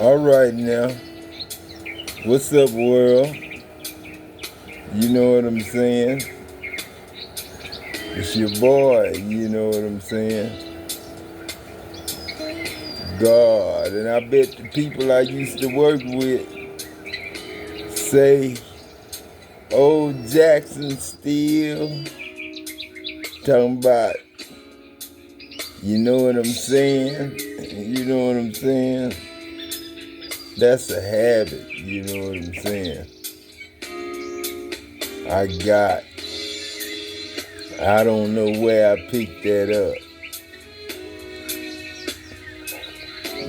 All right now. What's up, world? You know what I'm saying? It's your boy, you know what I'm saying? God. And I bet the people I used to work with say, old Jackson still talking about, you know what I'm saying? You know what I'm saying? That's a habit, you know what I'm saying? I don't know where I picked that up.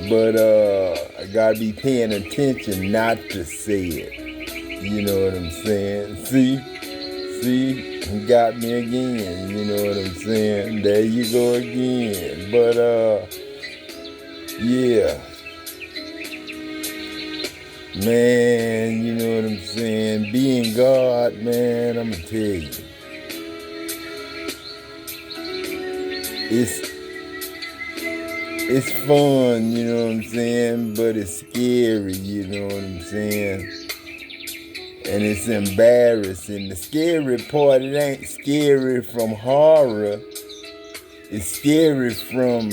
But I gotta be paying attention not to say it. You know what I'm saying? See, he got me again. You know what I'm saying? There you go again. But yeah, man, you know what I'm saying? Being God, man, I'ma tell you, it's fun, you know what I'm saying, but it's scary, you know what I'm saying, and it's embarrassing. The scary part, it ain't scary from horror, it's scary from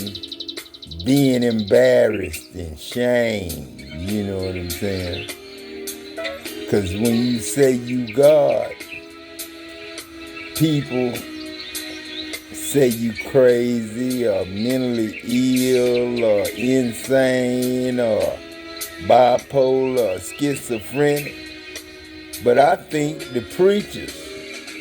being embarrassed and shame, you know what I'm saying, because when you say you God, people say you crazy or mentally ill or insane or bipolar or schizophrenic. But I think the preachers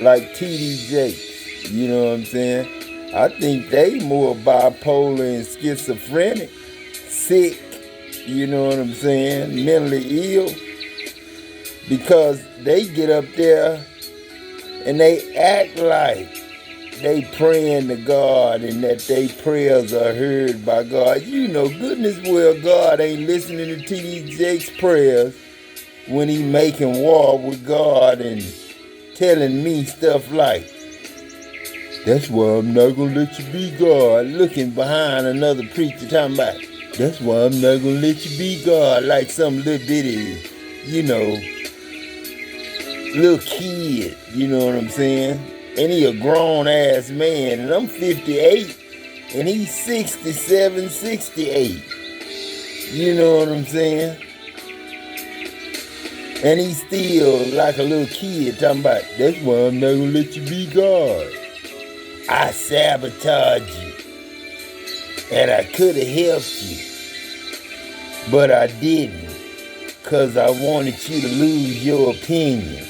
like T.D. Jakes, you know what I'm saying? I think they more bipolar and schizophrenic, sick, you know what I'm saying, mentally ill, because they get up there and they act like they praying to God and that their prayers are heard by God. You know, goodness well, God ain't listening to T.D. Jakes' prayers when he making war with God and telling me stuff like, that's why I'm not gonna let you be God. Looking behind another preacher talking about, that's why I'm not gonna let you be God, like some little bitty, you know, little kid, you know what I'm saying? And he a grown ass man, and I'm 58, and he's 67, 68. You know what I'm saying? And he's still like a little kid talking about, that's why I'm not gonna let you be God. I sabotaged you, and I could have helped you, but I didn't, because I wanted you to lose your opinion.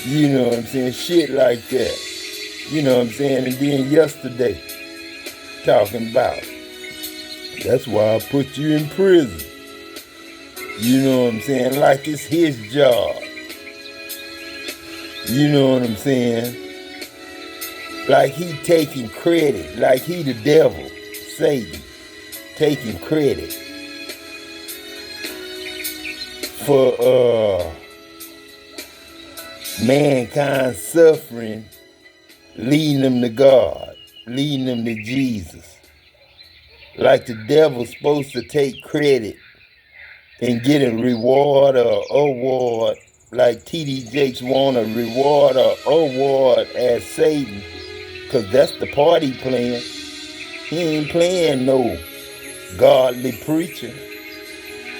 You know what I'm saying? Shit like that. You know what I'm saying? And then yesterday, talking about, that's why I put you in prison. You know what I'm saying? Like it's his job. You know what I'm saying? Like he taking credit. Like he the devil, Satan, taking credit for mankind suffering, leading them to God, leading them to Jesus. Like the devil's supposed to take credit and get a reward or award, like T.D. Jakes want a reward or award as Satan, because that's the part he playing. He ain't playing no godly preacher,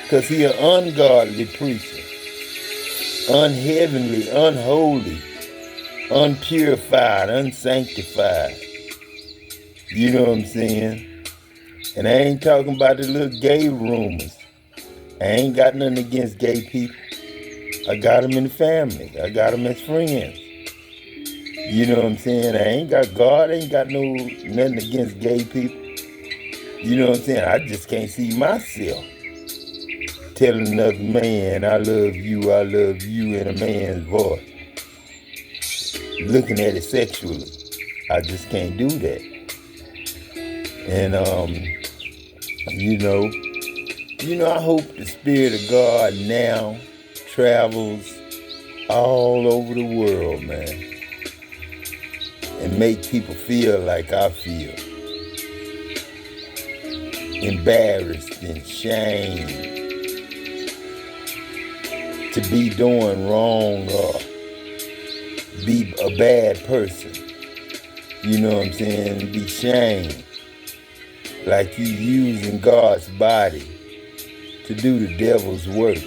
because he an ungodly preacher, unheavenly, unholy, unpurified, unsanctified. You know what I'm saying? And I ain't talking about the little gay rumors. I ain't got nothing against gay people. I got them in the family. I got them as friends. You know what I'm saying? God ain't got nothing against gay people. You know what I'm saying? I just can't see myself telling another man, I love you in a man's voice. Looking at it sexually. I just can't do that. And I hope the Spirit of God now travels all over the world, man, and make people feel like I feel. Embarrassed and shamed to be doing wrong or be a bad person. You know what I'm saying? Be shamed. Like you using God's body to do the devil's work.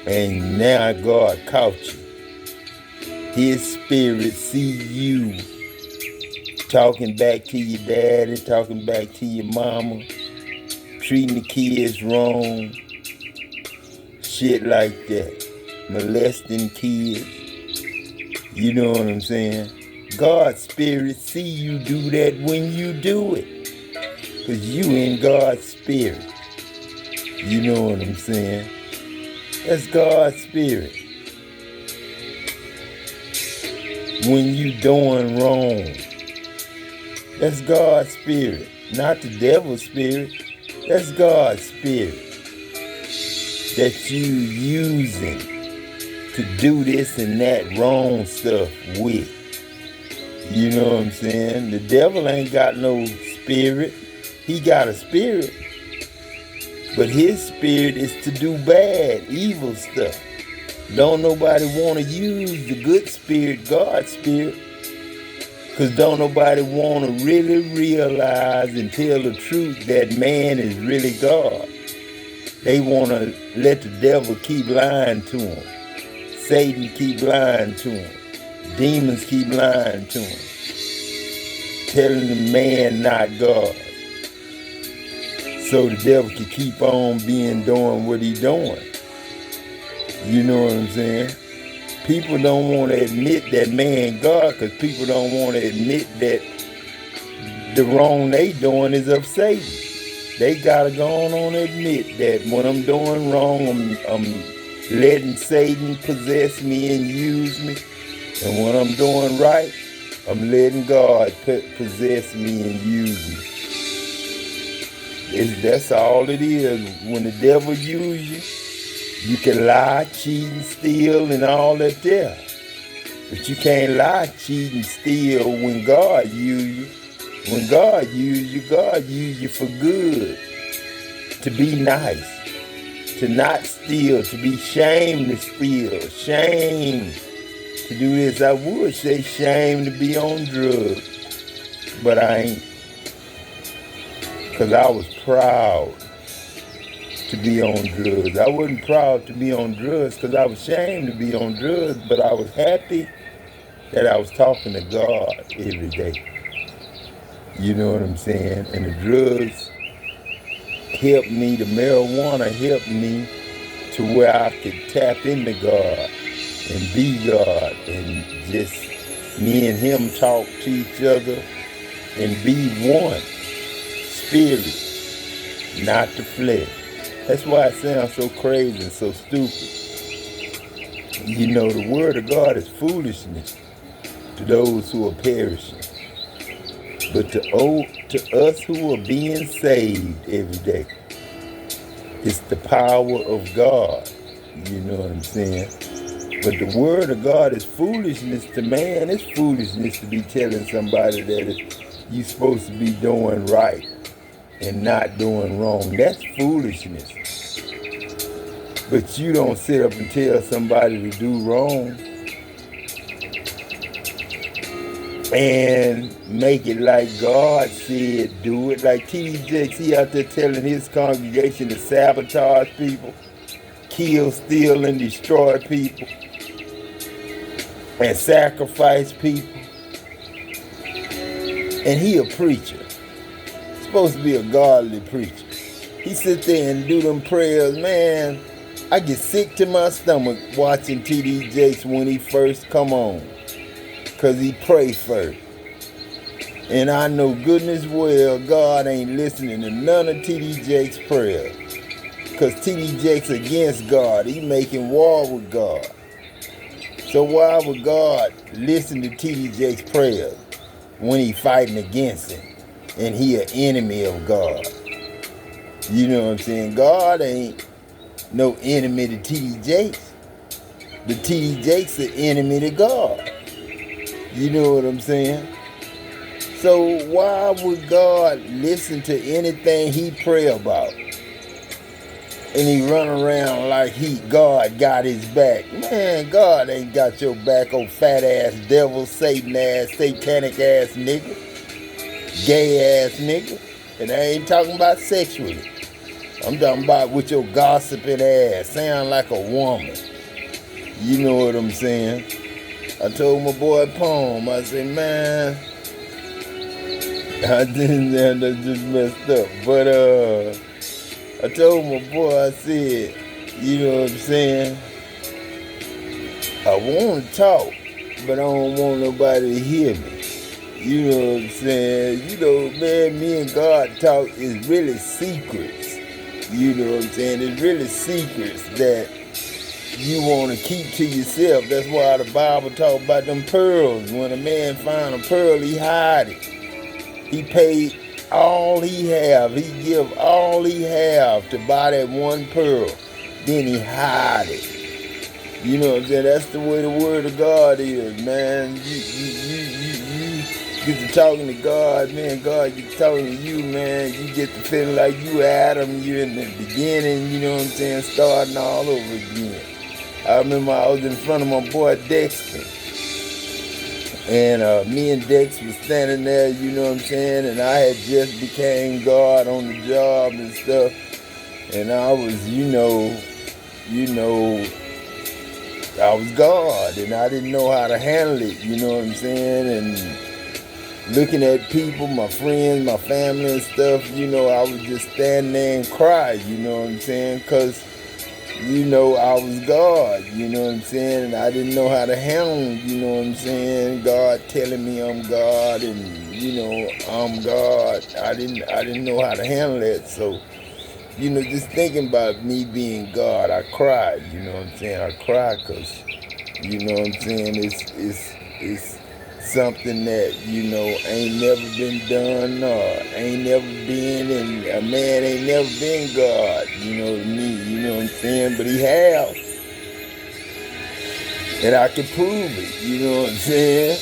And now God caught you. His spirit see you talking back to your daddy, talking back to your mama, treating the kids wrong, shit like that, molesting kids. You know what I'm saying? God's spirit see you do that when you do it. Because you in God's spirit. You know what I'm saying? That's God's spirit. When you doing wrong, that's God's spirit. Not the devil's spirit. That's God's spirit. That you using to do this and that wrong stuff with. You know what I'm saying? The devil ain't got no spirit. He got a spirit. But his spirit is to do bad, evil stuff. Don't nobody want to use the good spirit, God's spirit. Because don't nobody want to really realize and tell the truth that man is really God. They want to let the devil keep lying to them. Satan keep lying to them. Demons keep lying to them. Telling the man not God. So the devil can keep on doing what he doing. You know what I'm saying? People don't want to admit that man God because people don't want to admit that the wrong they doing is of Satan. They got to go on and admit that when I'm doing wrong, I'm letting Satan possess me and use me. And when I'm doing right, I'm letting God possess me and use me. That's all it is. When the devil uses you can lie, cheat, and steal and all that there. But you can't lie, cheat, and steal when God uses you. When God uses you for good. To be nice. To not steal. To be shamed to steal. Shame to do this. I would say shame to be on drugs. But I ain't. Because I was proud to be on drugs. I wasn't proud to be on drugs because I was ashamed to be on drugs, but I was happy that I was talking to God every day. You know what I'm saying? And the drugs helped me, the marijuana helped me to where I could tap into God and be God and just me and him talk to each other and be one. Spirit, not the flesh. That's why it sounds so crazy and so stupid. You know, the word of God is foolishness to those who are perishing. But to us who are being saved every day, it's the power of God. You know what I'm saying? But the word of God is foolishness to man. It's foolishness to be telling somebody that you're supposed to be doing right and not doing wrong. That's foolishness. But you don't sit up and tell somebody to do wrong and make it like God said do it. Like T.D. Jakes, he out there telling his congregation to sabotage people, kill, steal, and destroy people, and sacrifice people. And he a preacher. Supposed to be a godly preacher. He sit there and do them prayers. Man, I get sick to my stomach watching T.D. Jakes when he first come on. Because he pray first. And I know goodness well God ain't listening to none of T.D. Jakes' prayers. Because T.D. Jakes against God. He making war with God. So why would God listen to T.D. Jakes' prayers when he fighting against him? And he an enemy of God. You know what I'm saying? God ain't no enemy to T.D. Jakes. The T.D. Jakes an enemy to God. You know what I'm saying? So why would God listen to anything he pray about? and he run around like God got his back. Man, God ain't got your back, oh fat ass devil, Satan ass, satanic ass nigga, gay ass nigga. And I ain't talking about sexually. I'm talking about with your gossiping ass, sound like a woman. You know what I'm saying? I told my boy Poem, I said, man, I just messed up. But I told my boy, I said, you know what I'm saying? I want to talk, but I don't want nobody to hear me. You know what I'm saying? You know, man, me and God talk is really secrets. You know what I'm saying? It's really secrets that you want to keep to yourself. That's why the Bible talk about them pearls. When a man find a pearl, he hide it. He paid all he have. He give all he have to buy that one pearl. Then he hide it. You know what I'm saying? That's the way the word of God is, man. You get to talking to God, man. God get talking to you, man. You get to feeling like you Adam. You in the beginning, you know what I'm saying? Starting all over again. I remember I was in front of my boy Dexter. And me and Dex was standing there, you know what I'm saying? And I had just became God on the job and stuff. And I was, I was God. And I didn't know how to handle it, you know what I'm saying? And looking at people, my friends, my family and stuff, you know, I would just stand there and cry, you know what I'm saying? Because you know, I was God, you know what I'm saying? And I didn't know how to handle, you know what I'm saying? God telling me I'm God and, you know, I'm God. I didn't know how to handle that. So, you know, just thinking about me being God, I cried, you know what I'm saying? I cried because, you know what I'm saying? It's something that, you know, ain't never been done or ain't never been, and a man ain't never been God, you know, to me, you know what I'm saying? But he have. And I can prove it, you know what I'm saying?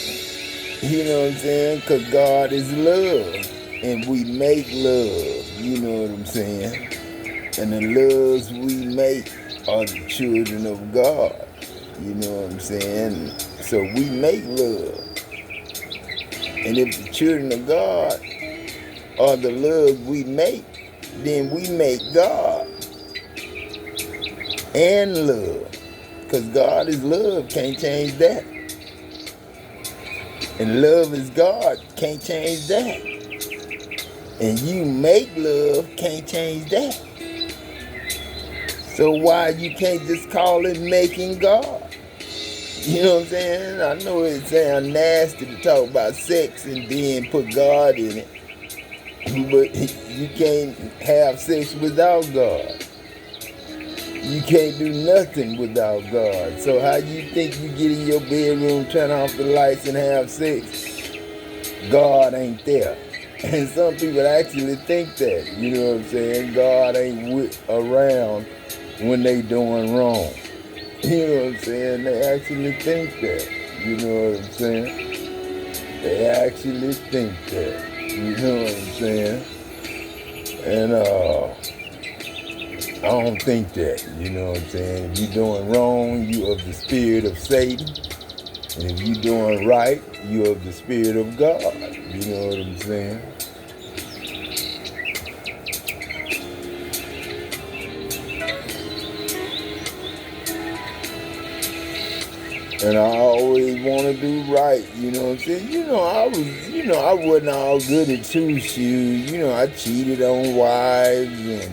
You know what I'm saying? Because God is love. And we make love, you know what I'm saying? And the loves we make are the children of God, you know what I'm saying? So we make love. And if the children of God are the love we make, then we make God and love. Because God is love, can't change that. And love is God, can't change that. And you make love, can't change that. So why you can't just call it making God? You know what I'm saying? I know it sounds nasty to talk about sex and then put God in it. But you can't have sex without God. You can't do nothing without God. So how you think you get in your bedroom, turn off the lights and have sex? God ain't there. And some people actually think that. You know what I'm saying? God ain't around when they doing wrong. You know what I'm saying? They actually think that. You know what I'm saying? They actually think that. You know what I'm saying? And I don't think that. You know what I'm saying? If you're doing wrong, you of the spirit of Satan. And if you're doing right, you of the spirit of God. You know what I'm saying? And I always want to do right, you know what I'm saying? I wasn't all good at two shoes. You know, I cheated on wives and,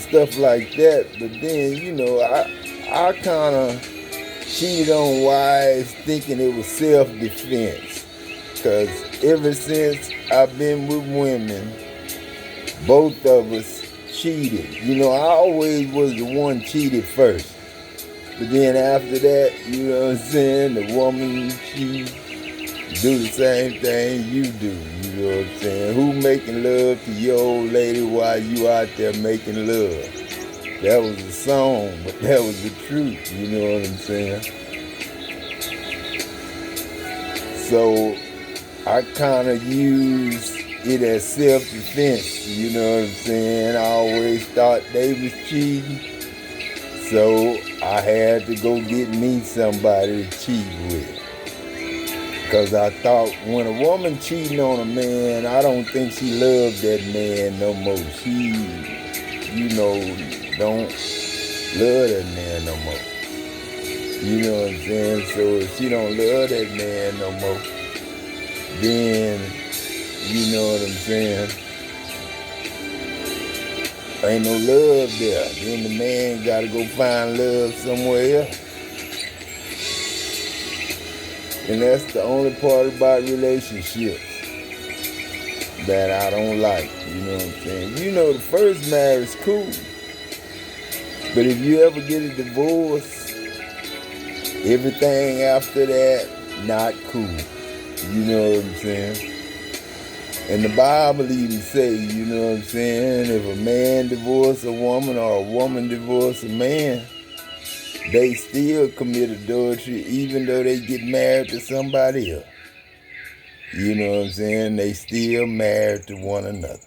stuff like that. But then, I kind of cheated on wives thinking it was self-defense. Because ever since I've been with women, both of us cheated. You know, I always was the one cheated first. But then after that, you know what I'm saying, the woman, she do the same thing you do, you know what I'm saying? Who making love to your old lady while you out there making love? That was a song, but that was the truth, you know what I'm saying? So I kind of used it as self-defense. You know what I'm saying? I always thought they was cheating, so I had to go get me somebody to cheat with. Because I thought when a woman cheating on a man, I don't think she loved that man no more. She, don't love that man no more. You know what I'm saying? So if she don't love that man no more, then, you know what I'm saying, ain't no love there. Then the man got to go find love somewhere else. And that's the only part about relationships that I don't like. You know what I'm saying? The first marriage cool. But if you ever get a divorce, everything after that, not cool. You know what I'm saying? And the Bible even say, you know what I'm saying, if a man divorce a woman or a woman divorce a man, they still commit adultery even though they get married to somebody else. You know what I'm saying? They still married to one another.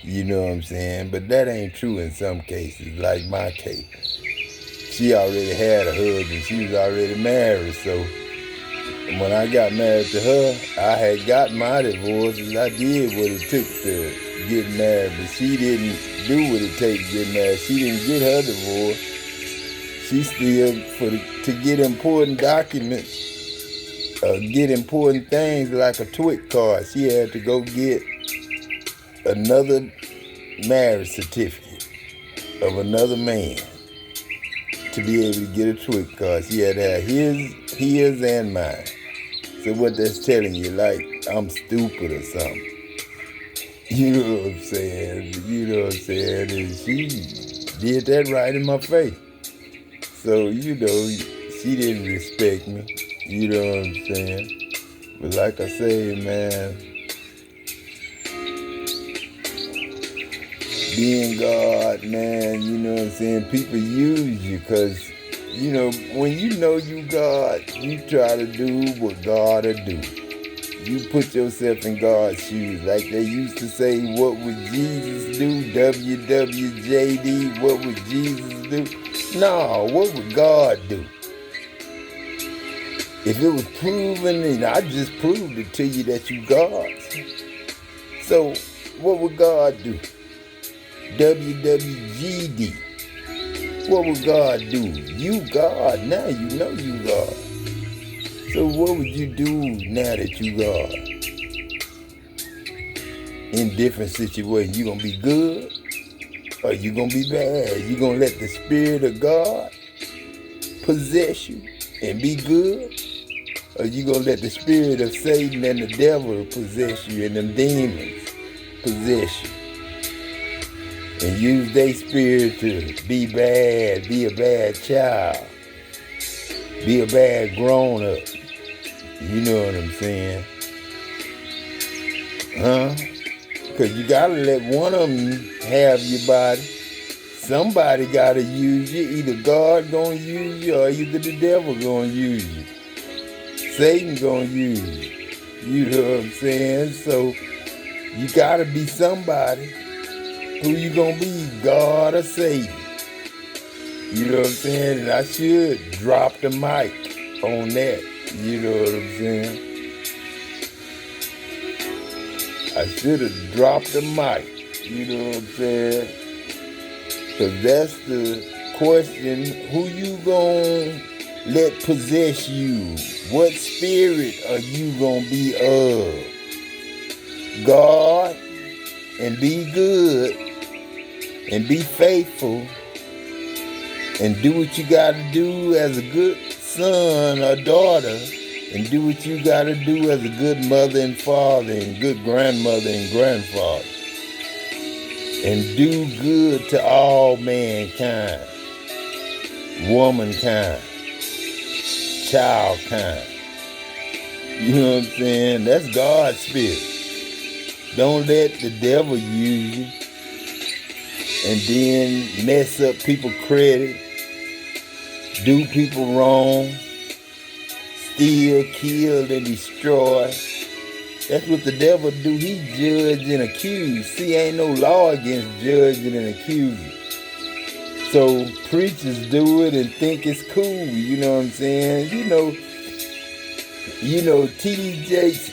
You know what I'm saying? But that ain't true in some cases, like my case. She already had a husband. She was already married. So when I got married to her, I had got my divorce and I did what it took to get married. But she didn't do what it takes to get married. She didn't get her divorce. She still, to get important documents, get important things like a TWIC card, she had to go get another marriage certificate of another man to be able to get a TWIC card. She had to have his and mine. So what that's telling you, like I'm stupid or something. You know what I'm saying? And she did that right in my face. So, she didn't respect me. You know what I'm saying? But like I say, man, being God, man, you know what I'm saying? People use you because, when you know you God, you try to do what God will do. You put yourself in God's shoes. Like they used to say, what would Jesus do? WWJD, what would Jesus do? No, what would God do? If it was proven, and I just proved it to you that you God. So, what would God do? WWGD. What would God do? You God. Now you know you God. So what would you do now that you God? In different situations, you gonna be good or you gonna be bad? You gonna let the Spirit of God possess you and be good? Or you gonna let the spirit of Satan and the devil possess you and them demons possess you? And use their spirit to be bad, be a bad child, be a bad grown-up. You know what I'm saying? Huh? Because you gotta let one of them have your body. Somebody gotta use you. Either God gonna use you or either the devil gonna use you. Satan gonna use you. You know what I'm saying? So you gotta be somebody. Who you gonna be, God or Satan? You know what I'm saying? And I should drop the mic on that. You know what I'm saying? I should have dropped the mic. You know what I'm saying? Because that's the question. Who you gonna let possess you? What spirit are you gonna be of? God, and be good, and be faithful, and do what you gotta do as a good son or daughter, and do what you gotta do as a good mother and father, and good grandmother and grandfather. And do good to all mankind, womankind, childkind. You know what I'm saying? That's God's spirit. Don't let the devil use you and then mess up people's credit, do people wrong, steal, kill, and destroy, That's what the devil do. He judge and accuse. See, ain't no law against judging and accusing. So preachers do it and think it's cool. You know what I'm saying? T.D. Jakes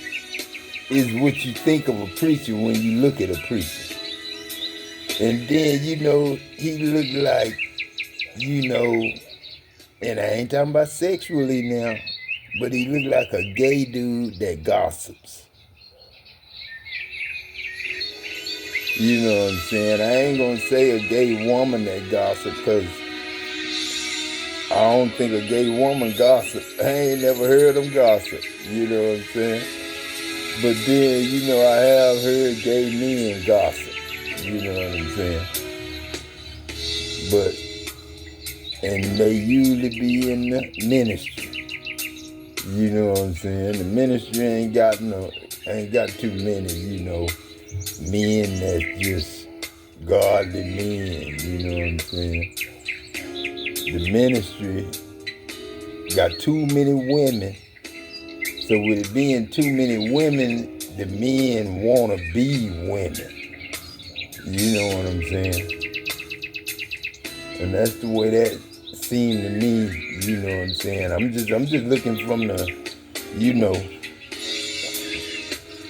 is what you think of a preacher when you look at a preacher. And then, he looked like, and I ain't talking about sexually now, but he looked like a gay dude that gossips. You know what I'm saying? I ain't gonna say a gay woman that gossip, because I don't think a gay woman gossip. I ain't never heard them gossip. You know what I'm saying? But then, I have heard gay men gossip. You know what I'm saying? And they usually be in the ministry. You know what I'm saying? The ministry ain't got too many, men that's just godly men. You know what I'm saying? The ministry got too many women. So with it being too many women, the men want to be women. You know what I'm saying? And that's the way that seemed to me, you know what I'm saying? I'm just looking from the,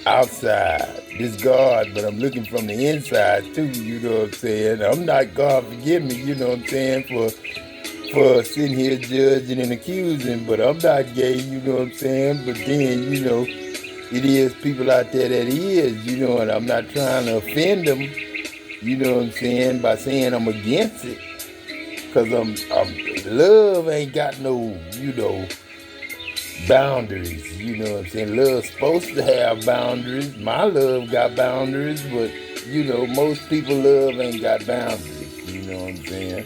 outside. This God, but I'm looking from the inside too, you know what I'm saying? I'm not, God forgive me, you know what I'm saying, for sitting here judging and accusing, but I'm not gay, you know what I'm saying? But then, it is people out there that is, and I'm not trying to offend them, you know what I'm saying, by saying I'm against it. Because love ain't got no, boundaries, you know what I'm saying? Love's supposed to have boundaries. My love got boundaries, but, most people love ain't got boundaries, you know what I'm saying?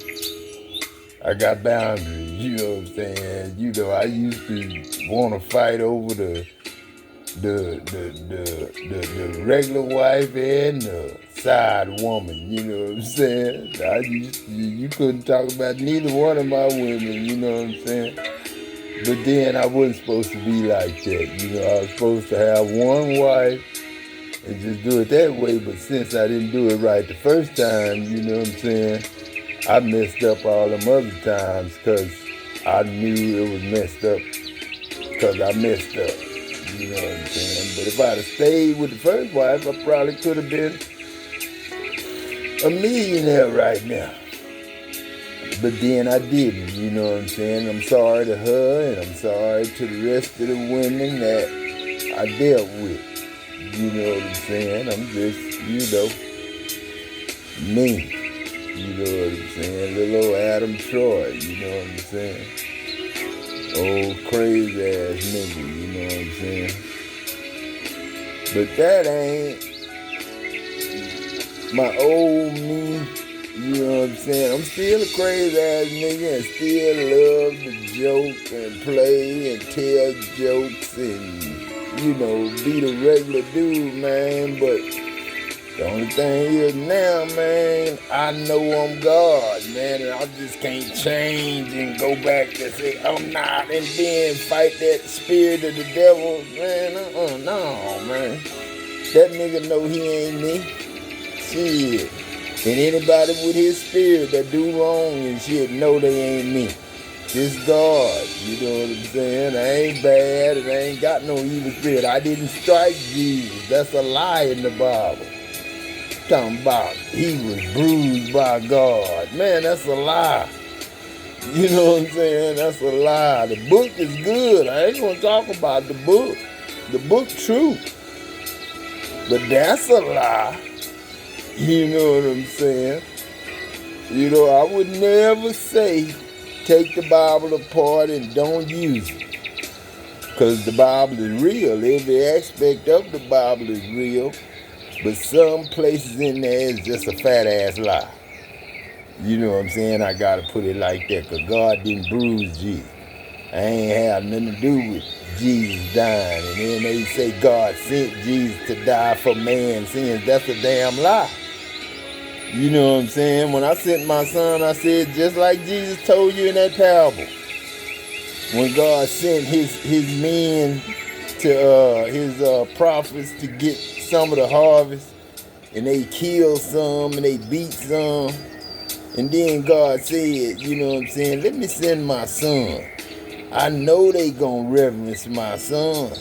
I got boundaries, you know what I'm saying? I used to want to fight over the regular wife and the side woman, you know what I'm saying? You couldn't talk about neither one of my women, you know what I'm saying? But then I wasn't supposed to be like that, I was supposed to have one wife and just do it that way, but since I didn't do it right the first time, you know what I'm saying? I messed up all them other times because I knew it was messed up because I messed up. You know what I'm saying? But if I'd have stayed with the first wife, I probably could have been a millionaire right now. But then I didn't, you know what I'm saying? I'm sorry to her and I'm sorry to the rest of the women that I dealt with. You know what I'm saying? I'm just, me. You know what I'm saying? Little old Adam Troy, you know what I'm saying? Old crazy ass nigga, you know what I'm saying? But that ain't my old me, you know what I'm saying? I'm still a crazy ass nigga and still love to joke and play and tell jokes and, be the regular dude, man, but the only thing is now, man, I know I'm God, man, and I just can't change and go back and say, I'm not, and then fight that spirit of the devil, man, no, man. That nigga know he ain't me. Shit. And anybody with his spirit that do wrong and shit know they ain't me. This God, you know what I'm saying? I ain't bad and I ain't got no evil spirit. I didn't strike Jesus. That's a lie in the Bible. Talking about he was bruised by God. Man, that's a lie. You know what I'm saying? That's a lie. The book is good. I ain't gonna talk about the book. The book true. But that's a lie. You know what I'm saying? I would never say take the Bible apart and don't use it. Because the Bible is real. Every aspect of the Bible is real. But some places in there is just a fat ass lie. You know what I'm saying? I gotta put it like that, because God didn't bruise Jesus. I ain't have nothing to do with Jesus dying. And then they say God sent Jesus to die for man's sins. That's a damn lie. You know what I'm saying? When I sent my son, I said, just like Jesus told you in that parable. When God sent his men to his prophets to get some of the harvest, and they killed some and they beat some. And then God said, you know what I'm saying, let me send my son. I know they gonna reverence my son.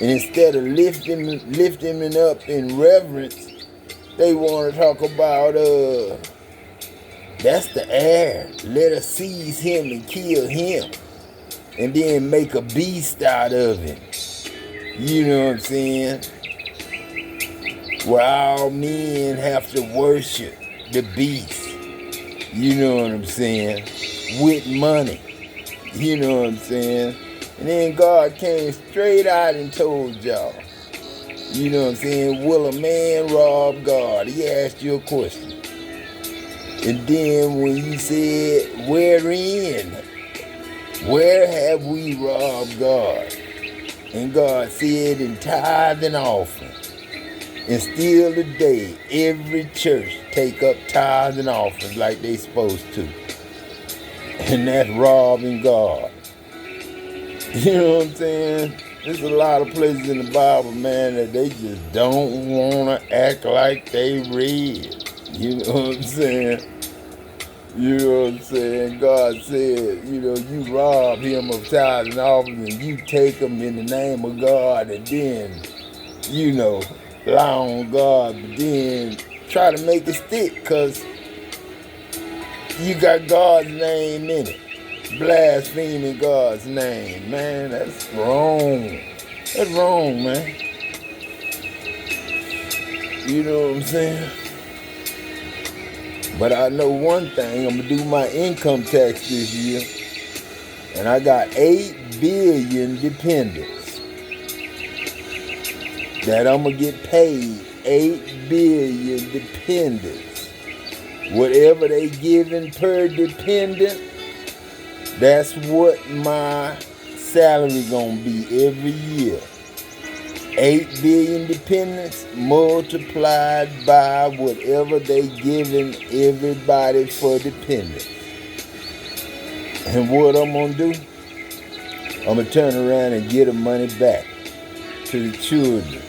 And instead of lifting him up in reverence, they want to talk about, that's the heir. Let us seize him and kill him. And then make a beast out of him. You know what I'm saying? Where all men have to worship the beast. You know what I'm saying? With money. You know what I'm saying? And then God came straight out and told y'all. You know what I'm saying? Will a man rob God? He asked you a question. And then when you said, wherein? Where have we robbed God? And God said, in tithe and offering. And still today, every church take up tithes and offerings like they supposed to. And that's robbing God. You know what I'm saying? There's a lot of places in the Bible, man, that they just don't want to act like they read. You know what I'm saying? You know what I'm saying? God said, you know, you rob him of tithes and offerings and you take them in the name of God and then, you know, lie on God, but then try to make it stick because you got God's name in it. Blaspheming God's name, man, that's wrong. That's wrong, man. You know what I'm saying? But I know one thing, I'm going to do my income tax this year, and I got 8 billion dependents that I'm going to get paid. 8 billion dependents. Whatever they giving per dependent, that's what my salary going to be every year. 8 billion dependents multiplied by whatever they giving everybody for dependents. And what I'm going to do, I'm going to turn around and get the money back to the children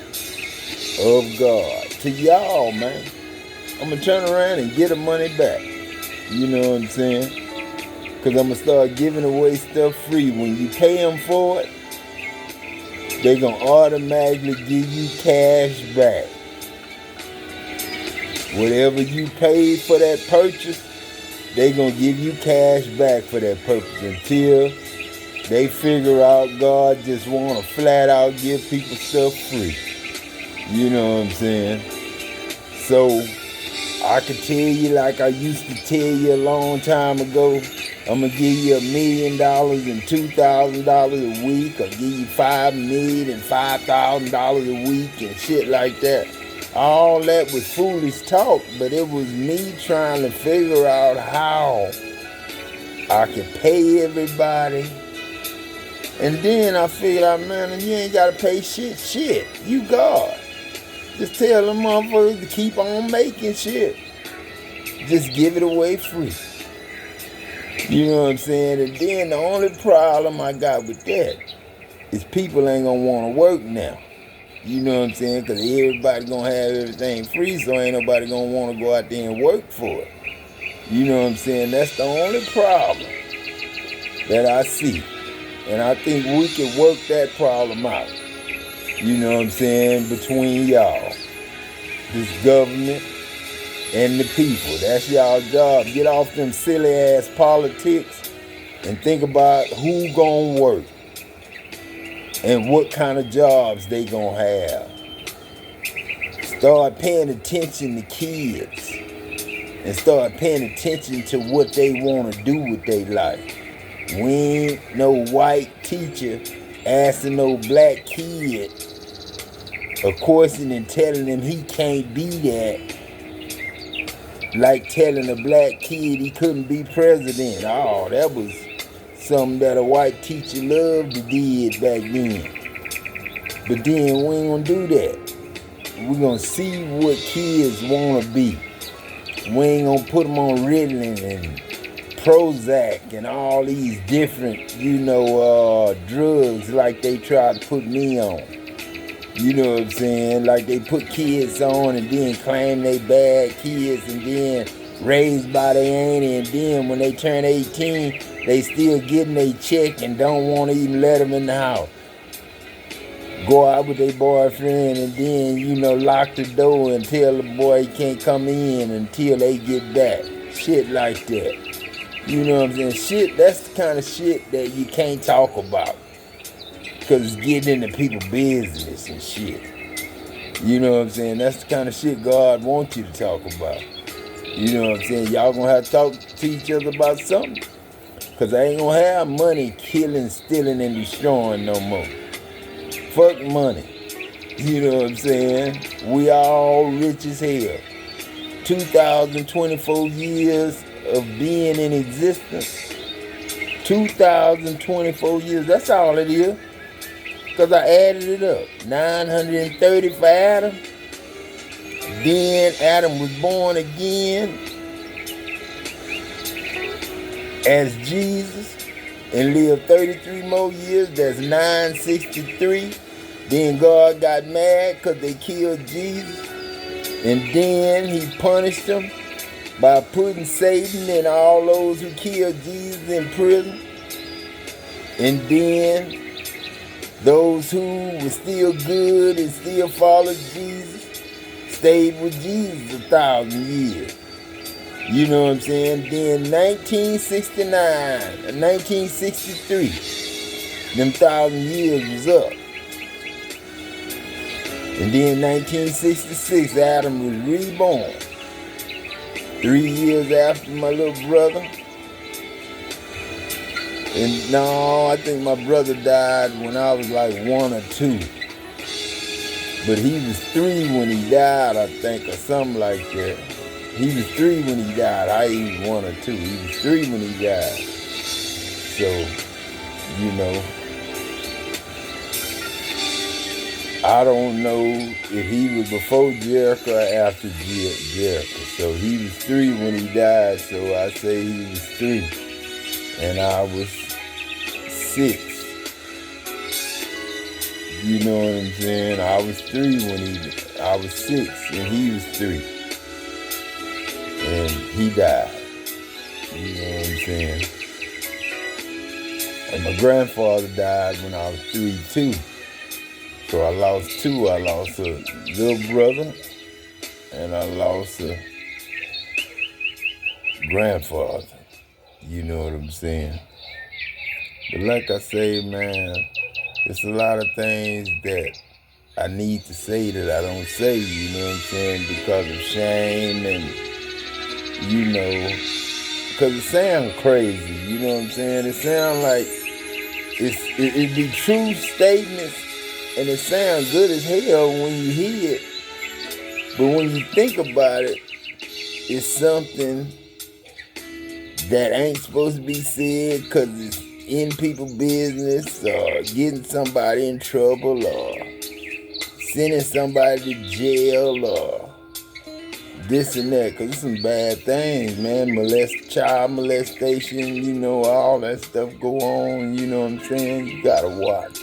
of God. To y'all, man. I'm going to turn around and get the money back. You know what I'm saying? Because I'm going to start giving away stuff free. When you pay them for it, they're going to automatically give you cash back. Whatever you paid for that purchase, they're going to give you cash back for that purpose until they figure out God just want to flat out give people stuff free. You know what I'm saying? So, I could tell you like I used to tell you a long time ago, I'm going to give you $1 million and $2,000 a week, or give you $5 million and $5,000 a week and shit like that. All that was foolish talk, but it was me trying to figure out how I could pay everybody. And then I figured out, man, you ain't got to pay shit. You God. Just tell them motherfuckers to keep on making shit. Just give it away free. You know what I'm saying? And then the only problem I got with that is people ain't gonna want to work now. You know what I'm saying? Because everybody gonna have everything free, so ain't nobody gonna want to go out there and work for it. You know what I'm saying? That's the only problem that I see. And I think we can work that problem out. You know what I'm saying? Between y'all. This government and the people. That's y'all job. Get off them silly ass politics and think about who gonna work and what kind of jobs they gonna have. Start paying attention to kids and start paying attention to what they want to do with their life. We ain't no white teacher asking no black kid a question and telling him he can't be that. Like telling a black kid he couldn't be president. Oh, that was something that a white teacher loved to did back then. But then we ain't gonna do that. We're gonna see what kids wanna be. We ain't gonna put them on Ritalin and Prozac and all these different, drugs like they tried to put me on. You know what I'm saying? Like they put kids on and then claim they bad kids and then raised by their auntie, and then when they turn 18, they still getting their check and don't want to even let them in the house. Go out with their boyfriend and then, lock the door and tell the boy he can't come in until they get back. Shit like that. You know what I'm saying? Shit, that's the kind of shit that you can't talk about. Because it's getting into people's business and shit. You know what I'm saying? That's the kind of shit God wants you to talk about. You know what I'm saying? Y'all gonna have to talk to each other about something. Because I ain't gonna have money killing, stealing, and destroying no more. Fuck money. You know what I'm saying? We all rich as hell. 2024 years of being in existence. 2024 years, that's all it is. Because I added it up. 930 for Adam. Then Adam was born again as Jesus and lived 33 more years. That's 963. Then God got mad because they killed Jesus. And then he punished them by putting Satan and all those who killed Jesus in prison. And then those who were still good and still followed Jesus stayed with Jesus 1,000 years. You know what I'm saying? Then 1969, 1963, them 1,000 years was up. And then 1966, Adam was reborn. 3 years after my little brother. And no, I think my brother died when I was like 1 or 2. But he was 3 when he died, I think, or something like that. He was 3 when he died. I was 1 or 2. He was 3 when he died. So, I don't know if he was before Jericho or after Jericho. So he was 3 when he died, so I say he was 3. And I was 6. You know what I'm saying? I was 3 I was 6 and he was 3. And he died. You know what I'm saying? And my grandfather died when I was 3 too. So I lost 2. I lost a little brother and I lost a grandfather. You know what I'm saying? But like I say, man, it's a lot of things that I need to say that I don't say, you know what I'm saying, because of shame and, because it sounds crazy, you know what I'm saying? It sounds like it be true statements and it sounds good as hell when you hear it. But when you think about it, it's something that ain't supposed to be said because it's in people's business or getting somebody in trouble or sending somebody to jail or this and that, because it's some bad things, man. Child molestation, all that stuff go on, you know what I'm saying? You gotta watch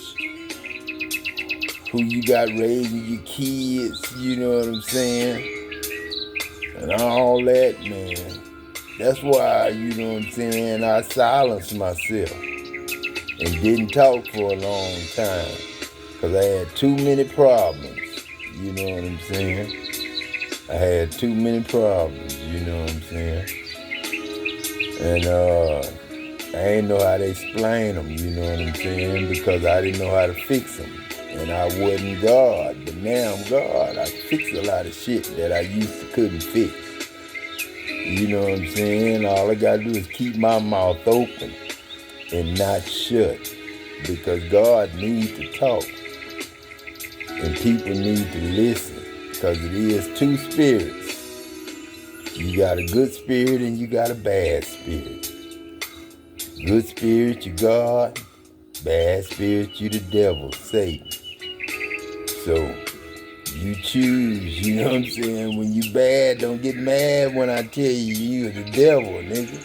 who you got raising your kids, you know what I'm saying? And all that, man. That's why, you know what I'm saying, I silenced myself and didn't talk for a long time because I had too many problems, you know what I'm saying? I had too many problems, you know what I'm saying? And I ain't know how to explain them, you know what I'm saying? Because I didn't know how to fix them. And I wasn't God, but now I'm God. I fix a lot of shit that I used to couldn't fix. You know what I'm saying? All I gotta do is keep my mouth open and not shut. Because God needs to talk. And people need to listen. Because it is 2 spirits. You got a good spirit and you got a bad spirit. Good spirit, you God. Bad spirit, you the devil, Satan. So, you choose, you know what I'm saying? When you bad, don't get mad when I tell you you're the devil, nigga.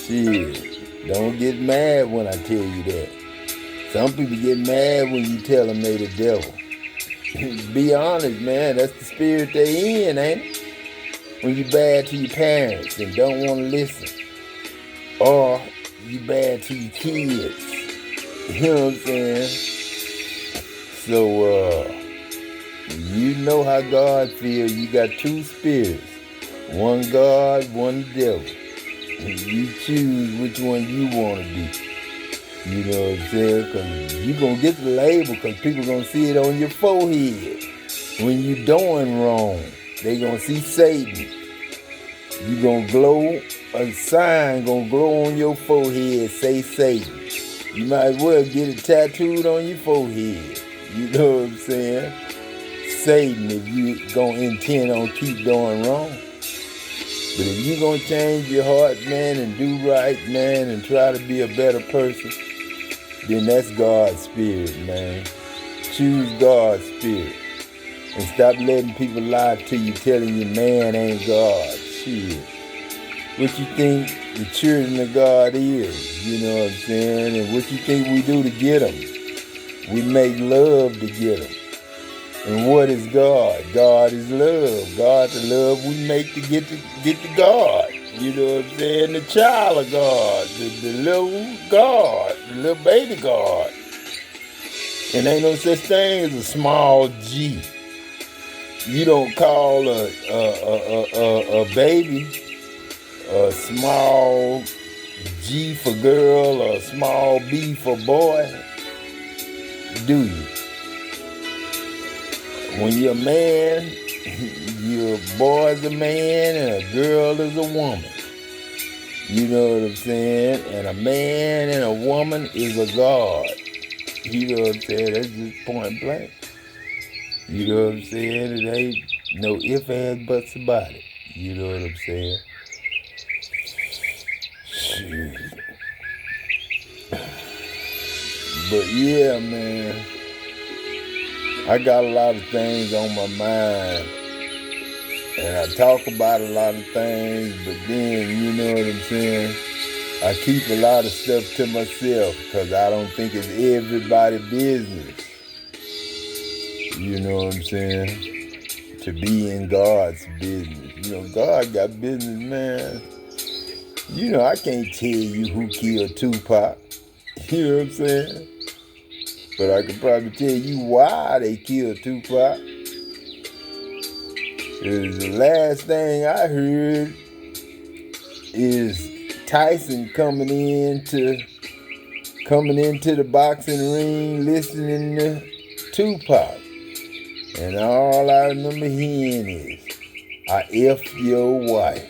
Shit. Don't get mad when I tell you that. Some people get mad when you tell them they the devil. Be honest, man. That's the spirit they in, ain't it? When you bad to your parents and don't want to listen. Or you bad to your kids. You know what I'm saying? So, you know how God feels. You got two spirits. One God, one devil. You choose which one you want to be. You know what I'm saying? Because you're going to get the label because people going to see it on your forehead. When you doing wrong, they going to see Satan. You going to glow, a sign going to glow on your forehead, say Satan. You might as well get it tattooed on your forehead. You know what I'm saying? Satan, if you going to intend on keep doing wrong. But if you going to change your heart, man, and do right, man, and try to be a better person, then that's God's spirit, man. Choose God's spirit. And stop letting people lie to you, telling you man ain't God. Shit. What you think the children of God is, you know what I'm saying? And what you think we do to get them? We make love to get them. And what is God? God is love. God the love we make to get to God. You know what I'm saying? The child of God, the little God, the little baby God. And ain't no such thing as a small G. You don't call a baby a small G for girl or a small B for boy, do you? When you're a man, your boy is a man and a girl is a woman. You know what I'm saying? And a man and a woman is a God. You know what I'm saying? That's just point blank. You know what I'm saying? It ain't no ifs, ands, buts about it. You know what I'm saying? Shoot. But yeah, man. I got a lot of things on my mind. And I talk about a lot of things, but then, you know what I'm saying? I keep a lot of stuff to myself because I don't think it's everybody's business. You know what I'm saying? To be in God's business. You know, God got business, man. You know, I can't tell you who killed Tupac. You know what I'm saying? But I could probably tell you why they killed Tupac. Because the last thing I heard is Tyson coming into the boxing ring listening to Tupac. And all I remember hearing is, I F your wife.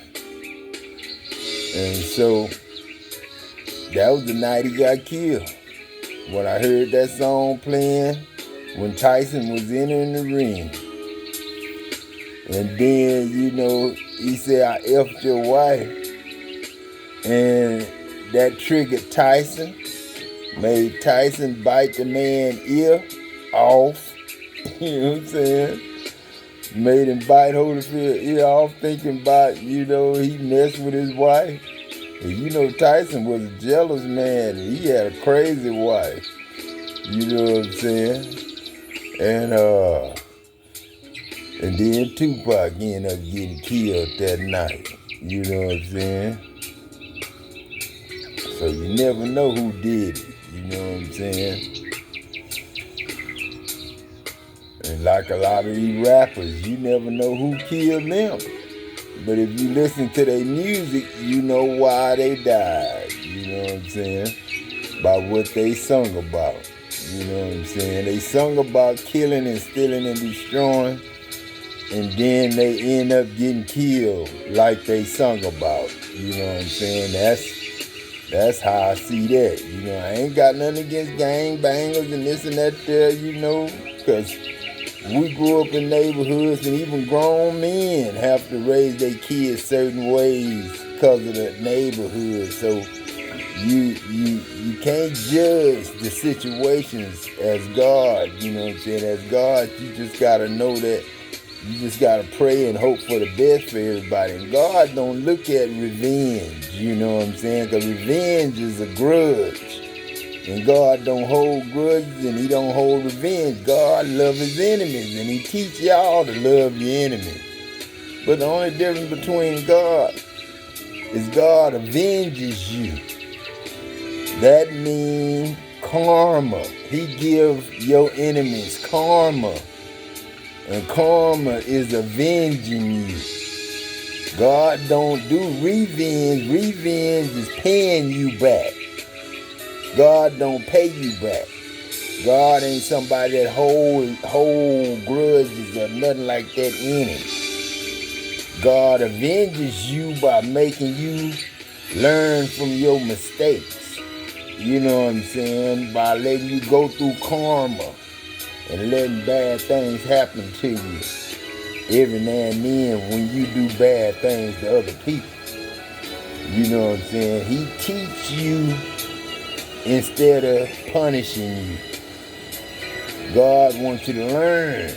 And so, that was the night he got killed. When I heard that song playing, when Tyson was entering the ring. And then, you know, he said, I F'd your wife. And that triggered Tyson, made Tyson bite the man's ear off. You know what I'm saying? Made him bite Holyfield's ear off, thinking about, you know, he messed with his wife. And you know, Tyson was a jealous man. He had a crazy wife. You know what I'm saying? And then Tupac ended up getting killed that night. You know what I'm saying? So you never know who did it. You know what I'm saying? And like a lot of these rappers, you never know who killed them. But if you listen to their music, you know why they died. You know what I'm saying? By what they sung about. You know what I'm saying? They sung about killing and stealing and destroying. And then they end up getting killed like they sung about. You know what I'm saying? That's how I see that. You know, I ain't got nothing against gang bangers and this and that there, you know, because we grew up in neighborhoods and even grown men have to raise their kids certain ways because of the neighborhood. So you can't judge the situations as God, you know what I'm saying? As God, you just got to know that You just gotta pray and hope for the best for everybody. And God don't look at revenge, you know what I'm saying? Because revenge is a grudge. And God don't hold grudges and he don't hold revenge. God loves his enemies and he teach y'all to love your enemies. But the only difference between God is God avenges you. That means karma. He gives your enemies karma. And karma is avenging you. God don't do revenge. Revenge is paying you back. God don't pay you back. God ain't somebody that hold grudges or nothing like that in him. God avenges you by making you learn from your mistakes. You know what I'm saying? By letting you go through karma and letting bad things happen to you every now and then when you do bad things to other people. You know what I'm saying? He teach you instead of punishing you. God wants you to learn.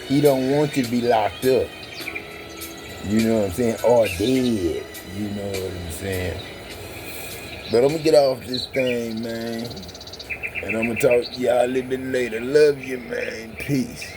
He don't want you to be locked up. You know what I'm saying? Or dead. You know what I'm saying? But I'm going to get off this thing, man. And I'm going to talk to y'all a little bit later. Love you, man. Peace.